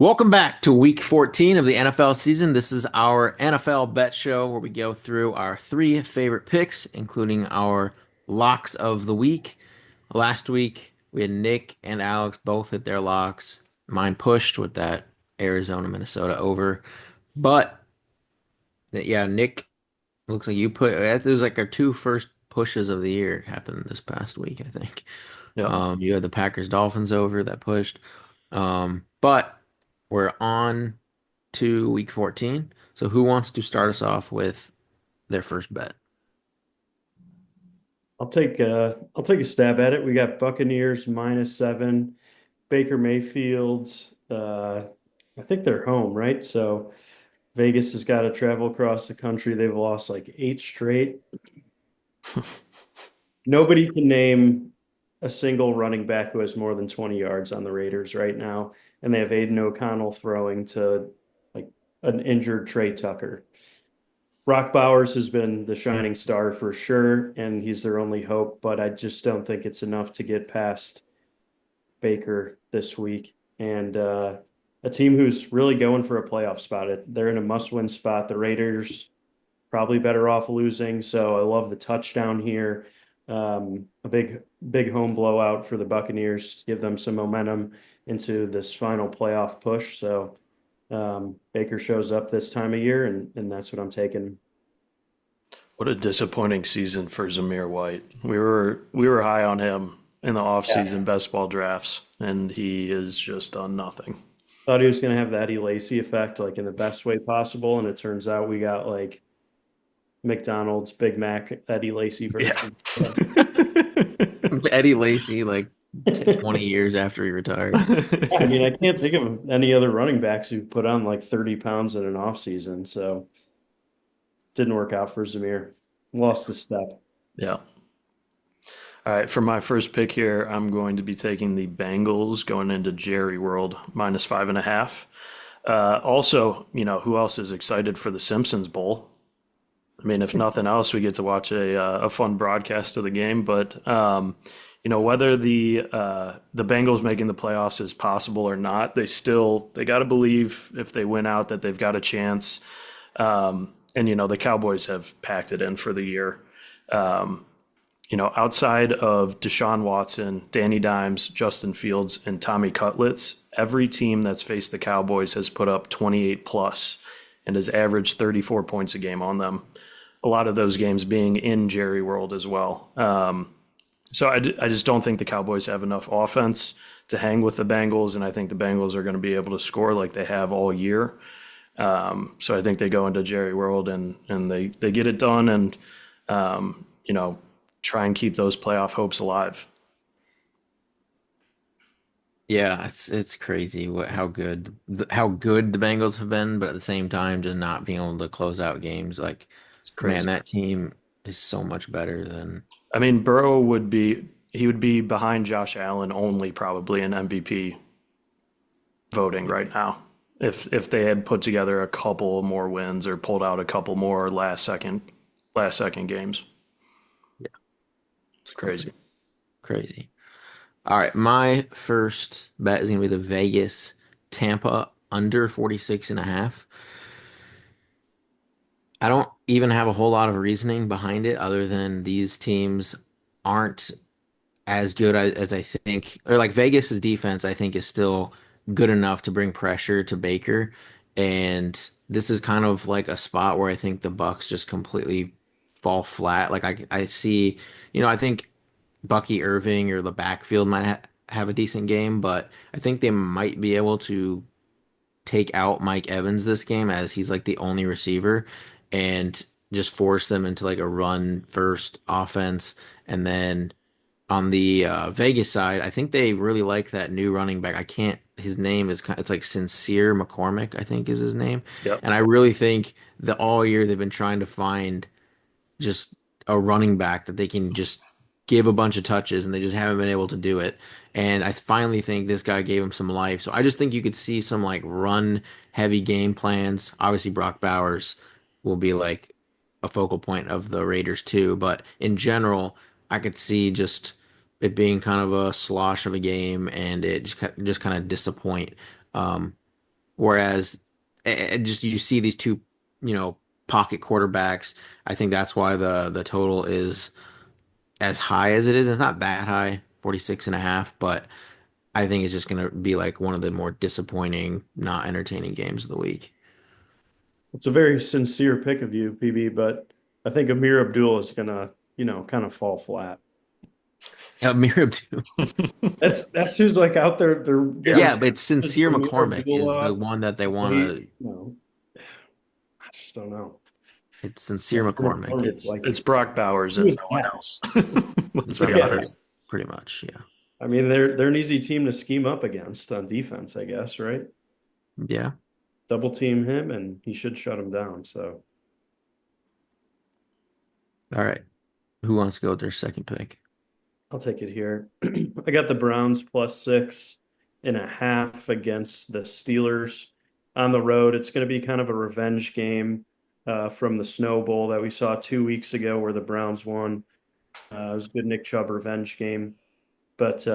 Welcome back to week 14 of the NFL season. This is our NFL bet show where we go through our three favorite picks, including our locks of the week. Last week, we had Nick and Alex both hit their locks. Mine pushed with that Arizona Minnesota over. But yeah, Nick, looks like you put it was like our two first pushes of the year happened this past week, I think. Yeah. You had the Packers Dolphins over that pushed. But we're on to week 14. So who wants to start us off with their first bet? I'll take a stab at it. We got Buccaneers -7, Baker Mayfield. I think they're home, right? So Vegas has got to travel across the country. They've lost like eight straight. Nobody can name a single running back who has more than 20 yards on the Raiders right now, and they have Aiden O'Connell throwing to like an injured Trey Tucker. Brock Bowers has been the shining star for sure, and he's their only hope, but I just don't think it's enough to get past Baker this week. And a team who's really going for a playoff spot. They're in a must-win spot. The Raiders probably better off losing, so I love the touchdown here. A big home blowout for the Buccaneers to give them some momentum into this final playoff push. So Baker shows up this time of year, and that's what I'm taking. What a disappointing season for Zamir White. We were high on him in the Yeah. offseason best ball drafts, and he is just done nothing. Thought he was going to have the Eddie Lacy effect, like in the best way possible, and it turns out we got like McDonald's Big Mac Eddie Lacy Yeah. version. So, Eddie Lacy, like 20 years after he retired. I mean, I can't think of any other running backs who've put on like 30 pounds in an off season. So didn't work out for Zamir. Lost a step. Yeah. All right, for my first pick here, I'm going to be taking the Bengals going into Jerry World -5.5. Also, who else is excited for the Simpsons Bowl? I mean, if nothing else, we get to watch a fun broadcast of the game. But whether the Bengals making the playoffs is possible or not, they got to believe if they win out that they've got a chance. And the Cowboys have packed it in for the year. Outside of Deshaun Watson, Danny Dimes, Justin Fields, and Tommy Cutlets, every team that's faced the Cowboys has put up 28 plus and has averaged 34 points a game on them. A lot of those games being in Jerry World as well. So I just don't think the Cowboys have enough offense to hang with the Bengals, and I think the Bengals are going to be able to score like they have all year. So I think they go into Jerry World and they get it done and um, you know try and keep those playoff hopes alive. Yeah, it's crazy how good the Bengals have been, but at the same time, just not being able to close out games. Like, It's man, crazy. that team is so much better than. I mean, Burrow would be behind Josh Allen only probably in MVP voting right now. If they had put together a couple more wins or pulled out a couple more last second games. Yeah, It's crazy. crazy. All right, my first bet is gonna be the Vegas Tampa under 46 and a half. I don't even have a whole lot of reasoning behind it other than these teams aren't as good as I think, or like Vegas's defense, I think is still good enough to bring pressure to Baker. And this is kind of like a spot where I think the Bucks just completely fall flat. Like I see, I think Bucky Irving or the backfield might have a decent game, but I think they might be able to take out Mike Evans this game as he's like the only receiver and just force them into like a run first offense. And then on the Vegas side, I think they really like that new running back. I can't, his name is it's like Sincere McCormick, I think is his name. Yep. And I really think that all year they've been trying to find just a running back that they can just give a bunch of touches and they just haven't been able to do it. And I finally think this guy gave him some life. So I just think you could see some like run heavy game plans. Obviously, Brock Bowers will be like a focal point of the Raiders too. But in general, I could see just it being kind of a slosh of a game and it just kind of disappoint. Um, Whereas just you see these two, pocket quarterbacks. I think that's why the total is as high as it is. It's not that high, 46.5, but I think it's just gonna be like one of the more disappointing, not entertaining games of the week. It's a very sincere pick of you, PB, but I think Amir Abdul is gonna, kind of fall flat. Amir Abdul. That's who's like out there. They're giving Yeah, but it's Sincere Amir McCormick Abdul is the one that they want he, to. I just don't know. It's Sincere That's McCormick. McCormick, It's like it's Brock Bowers who and is no one that? else. Let's be Pretty Yeah. much. honest. Pretty much, yeah. I mean, they're an easy team to scheme up against on defense, I guess, right? Yeah. Double team him, and he should shut him down. So All right. Who wants to go with their second pick? I'll take it here. I got the Browns +6.5 against the Steelers on the road. It's going to be kind of a revenge game from the Snow Bowl that we saw 2 weeks ago where the Browns won. It was a good Nick Chubb revenge game. But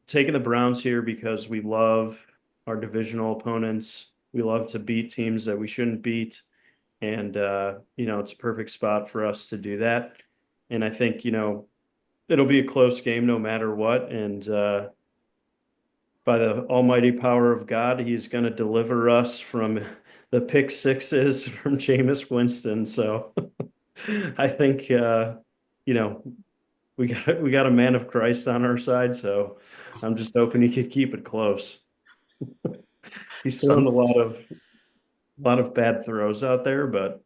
taking the Browns here because we love our divisional opponents. We love to beat teams that we shouldn't beat. And, it's a perfect spot for us to do that. And I think, it'll be a close game no matter what. And by the almighty power of God, he's going to deliver us from the pick sixes from Jameis Winston. So I think, we got a man of Christ on our side. So I'm just hoping he could keep it close. He's throwing a lot of bad throws out there, but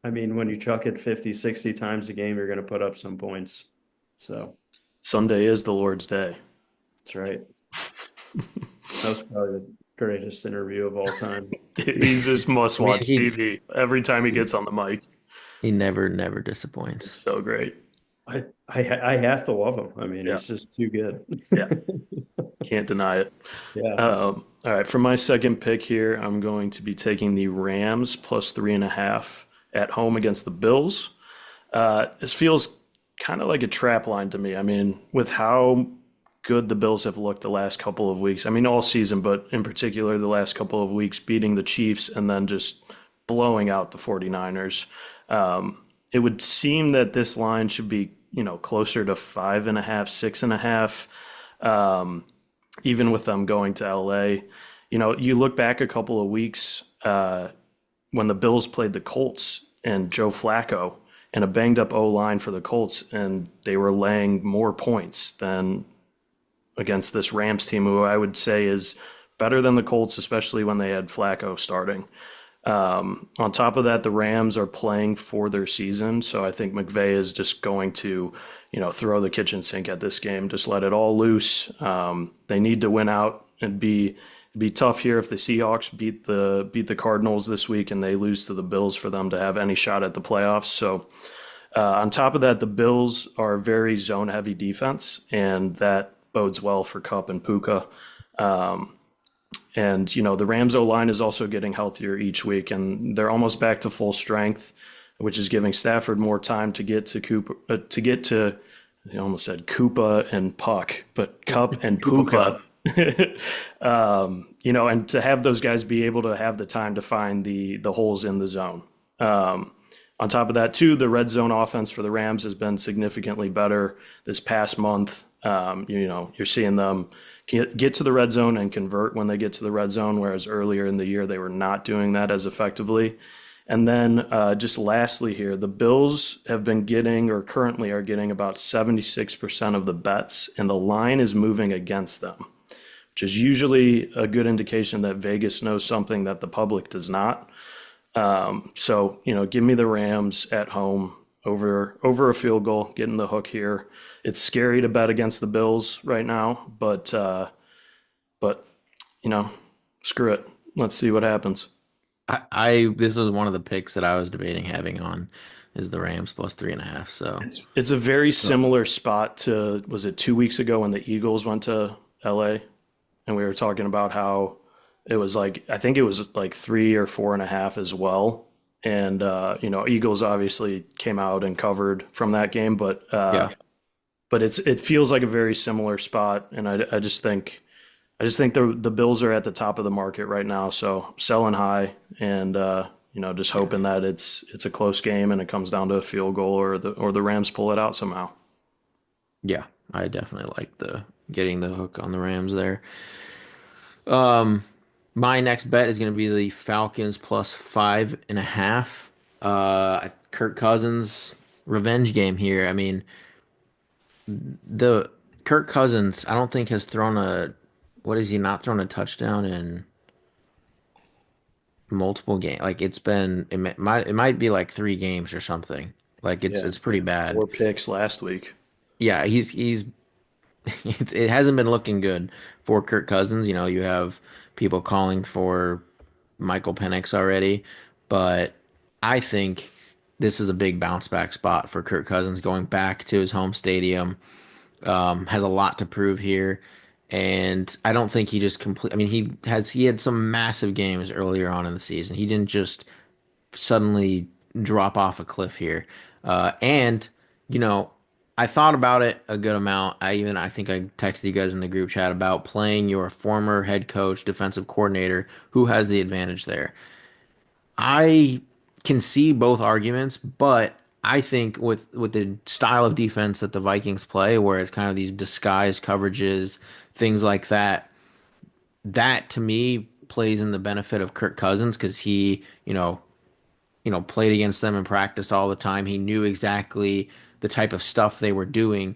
I mean, when you chuck it 50, 60 times a game, you're going to put up some points. So Sunday is the Lord's day. that's right. That was probably the greatest interview of all time. He's just must watch he- TV every time he gets on the mic. He never disappoints. So great. I have to love him. I mean, Yeah. he's just too good. Yeah. Can't deny it. Yeah. All right, for my second pick here, I'm going to be taking the Rams +3.5 at home against the Bills. This feels kind of like a trap line to me. I mean, with how good the Bills have looked the last couple of weeks, I mean, all season, but in particular the last couple of weeks, beating the Chiefs and then just blowing out the 49ers. It would seem that this line should be, closer to 5.5, 6.5. Even with them going to LA. You look back a couple of weeks when the Bills played the Colts and Joe Flacco and a banged up O line for the Colts, and they were laying more points than against this Rams team, who I would say is better than the Colts, especially when they had Flacco starting. On top of that, the Rams are playing for their season, so I think McVay is just going to, throw the kitchen sink at this game, just let it all loose. They need to win out and be tough here if the Seahawks beat the Cardinals this week and they lose to the Bills for them to have any shot at the playoffs. So on top of that, the Bills are a very zone heavy defense, and that bodes well for Kupp and Puka. And, the Rams O-line is also getting healthier each week, and they're almost back to full strength, which is giving Stafford more time to get to I almost said Koopa and Puck, but Kupp and Puka. And to have those guys be able to have the time to find the holes in the zone. On top of that, too, the red zone offense for the Rams has been significantly better this past month. You're seeing them get to the red zone and convert when they get to the red zone, whereas earlier in the year they were not doing that as effectively. And then just lastly here, the Bills have been getting, or currently are getting, about 76% of the bets, and the line is moving against them, which is usually a good indication that Vegas knows something that the public does not. So, give me the Rams at home over a field goal, getting the hook here. It's scary to bet against the Bills right now, but screw it. Let's see what happens. This was one of the picks that I was debating having on is the Rams +3.5. So It's a very similar spot to, was it 2 weeks ago when the Eagles went to LA and we were talking about how it was like, I think it was like 3 or 4.5 as well. And, Eagles obviously came out and covered from that game, but yeah, it feels like a very similar spot. And I just think I just think the Bills are at the top of the market right now, so selling high and just Yeah. hoping that it's a close game and it comes down to a field goal or the Rams pull it out somehow. Yeah, I definitely like the getting the hook on the Rams there. Um, my next bet is going to be the Falcons plus 5.5. Kirk Cousins revenge game here. I mean, the Kirk Cousins, I don't think has thrown a what is he not thrown a touchdown in multiple games. Like it might be like 3 games or something. Like it's Yeah, it's pretty bad. 4 picks last week. Yeah, he's it hasn't been looking good for Kirk Cousins. You know, you have people calling for Michael Penix already, but I think this is a big bounce back spot for Kirk Cousins going back to his home stadium. Has a lot to prove here, and I don't think he just complete. I mean, he had some massive games earlier on in the season. He didn't just suddenly drop off a cliff here. And you know, I thought about it a good amount. I think I texted you guys in the group chat about playing your former head coach, defensive coordinator, who has the advantage there. I can see both arguments, but I think with the style of defense that the Vikings play, where it's kind of these disguised coverages, things like that, that to me plays in the benefit of Kirk Cousins because he played against them in practice all the time. He knew exactly the type of stuff they were doing.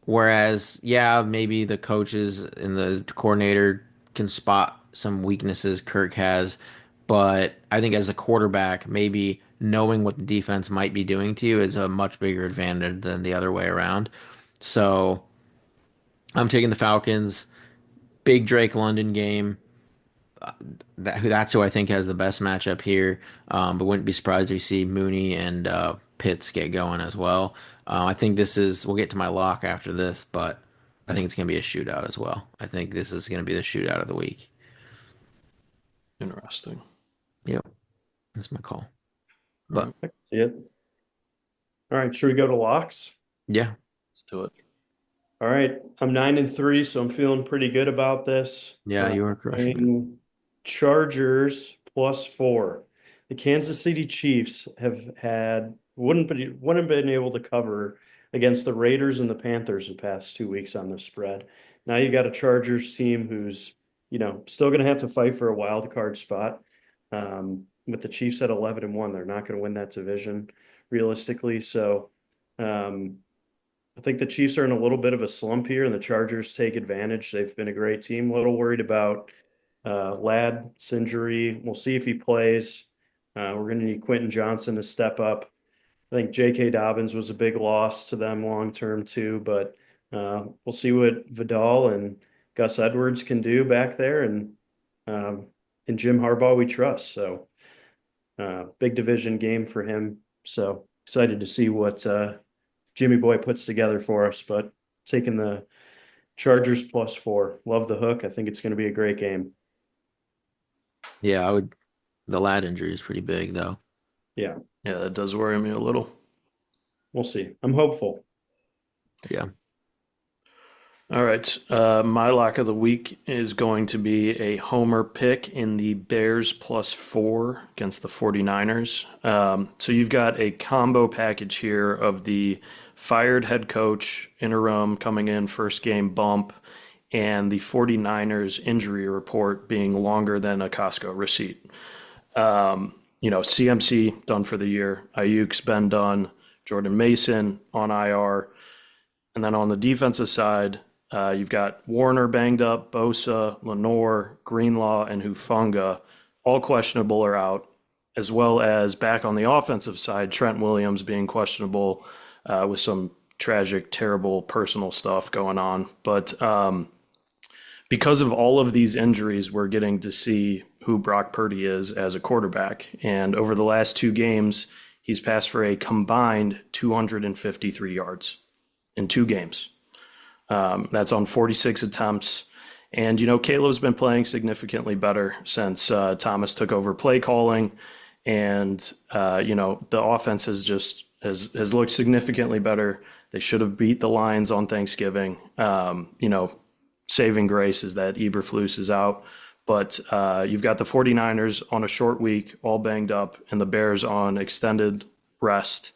Whereas, yeah, maybe the coaches and the coordinator can spot some weaknesses Kirk has, but I think as the quarterback, maybe knowing what the defense might be doing to you is a much bigger advantage than the other way around. So I'm taking the Falcons. Big Drake London game. That's who I think has the best matchup here. But wouldn't be surprised if you see Mooney and Pitts get going as well. I think this is. We'll get to my lock after this, but I think it's going to be a shootout as well. I think this is going to be the shootout of the week. Interesting. Yep, that's my call. All But right, I can see it. All right, should we go to locks? yeah, let's do it. All right, I'm 9-3, so I'm feeling pretty good about this. yeah, you are crushing it. Playing Chargers +4. The Kansas City Chiefs wouldn't have been able to cover against the Raiders and the Panthers the past 2 weeks on the spread. Now you got a Chargers team who's, still going to have to fight for a wild card spot. With the Chiefs at 11-1, they're not going to win that division realistically. So, I think the Chiefs are in a little bit of a slump here, and the Chargers take advantage. They've been a great team. A little worried about Ladd's injury. We'll see if he plays. We're going to need Quentin Johnson to step up. I think J.K. Dobbins was a big loss to them long term too, but we'll see what Vidal and Gus Edwards can do back there, um, and Jim Harbaugh we trust. So big division game for him. So excited to see what Jimmy Boy puts together for us, but taking the Chargers +4. Love the hook. I think it's going to be a great game. Yeah, I would. The lad injury is pretty big though. Yeah, Yeah, that does worry me a little. we'll see. I'm hopeful. Yeah, All right. My lock of the week is going to be a homer pick in the Bears +4 against the 49ers. So you've got a combo package here of the fired head coach interim coming in first game bump and the 49ers injury report being longer than a Costco receipt. CMC done for the year. Ayuk's been done. Jordan Mason on IR. And then on the defensive side, you've got Warner banged up, Bosa, Lenore, Greenlaw, and Hufanga, all questionable or out, as well as back on the offensive side, Trent Williams being questionable with some tragic, terrible personal stuff going on. But because of all of these injuries, we're getting to see who Brock Purdy is as a quarterback. And over the last 2 games, he's passed for a combined 253 yards in 2 games. That's on 46 attempts. And, Caleb's been playing significantly better since Thomas took over play calling. And, the offense has looked significantly better. They should have beat the Lions on Thanksgiving. saving grace is that Eberflus is out. But you've got the 49ers on a short week, all banged up, and the Bears on extended rest.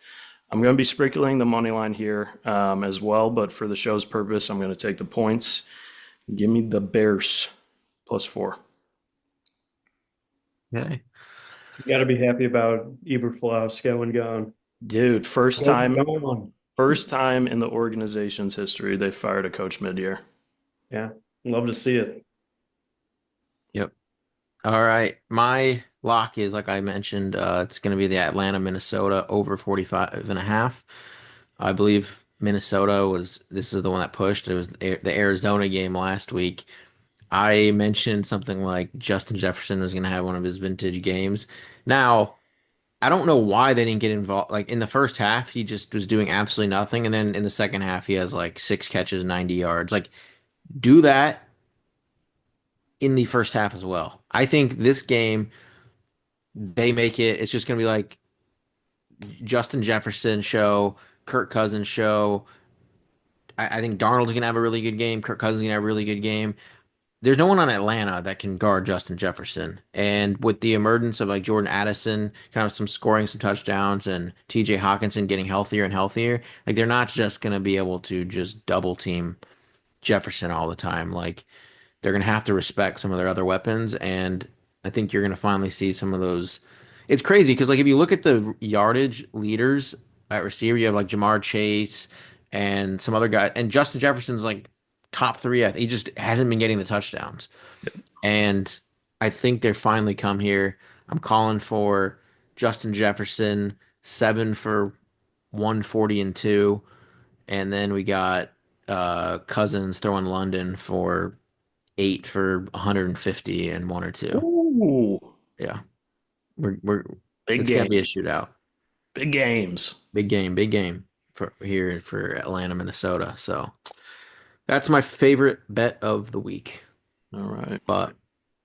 I'm going to be sprinkling the money line here as well, but for the show's purpose, I'm going to take the points. Give me the Bears +4. Okay. You got to be happy about Eberflus going gone. Dude, Going gone. first time in the organization's history they fired a coach mid-year. Yeah, love to see it. Yep. All right. My lock is, like I mentioned, it's going to be the Atlanta, Minnesota over 45 and a half. I believe Minnesota this is the one that pushed. It was the Arizona game last week. I mentioned something like Justin Jefferson was going to have one of his vintage games. Now, I don't know why they didn't get involved. Like in the first half, he just was doing absolutely nothing. And then in the second half, he has like 6 catches, 90 yards. Like, do that in the first half as well. I think this game, they make it's just going to be like Justin Jefferson show, Kirk Cousins show. I think Darnold's going to have a really good game. Kirk Cousins is going to have a really good game. There's no one on Atlanta that can guard Justin Jefferson. And with the emergence of like Jordan Addison, kind of some scoring, some touchdowns, and TJ Hawkinson getting healthier and healthier, like they're not just going to be able to just double team Jefferson all the time. Like they're going to have to respect some of their other weapons. And I think you're going to finally see some of those. It's crazy because, like, if you look at the yardage leaders at receiver, you have like Jamar Chase and some other guy, and Justin Jefferson's like top three. He just hasn't been getting the touchdowns. And I think they're finally come here. I'm calling for Justin Jefferson, 7 for 140 and 2. And then we got Cousins throwing London for 8 for 150 and 1 or 2. Ooh, Yeah. We're big it's gonna be a games. shootout. Big games. Big game for here for Atlanta, Minnesota. So that's my favorite bet of the week. All right. But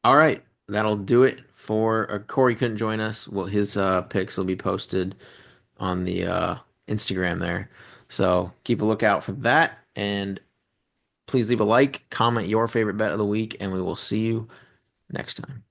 all right, that'll do it for Corey couldn't join us. Well, his picks will be posted on the Instagram there. So keep a lookout for that. And please leave a like, comment your favorite bet of the week, and we will see you next time.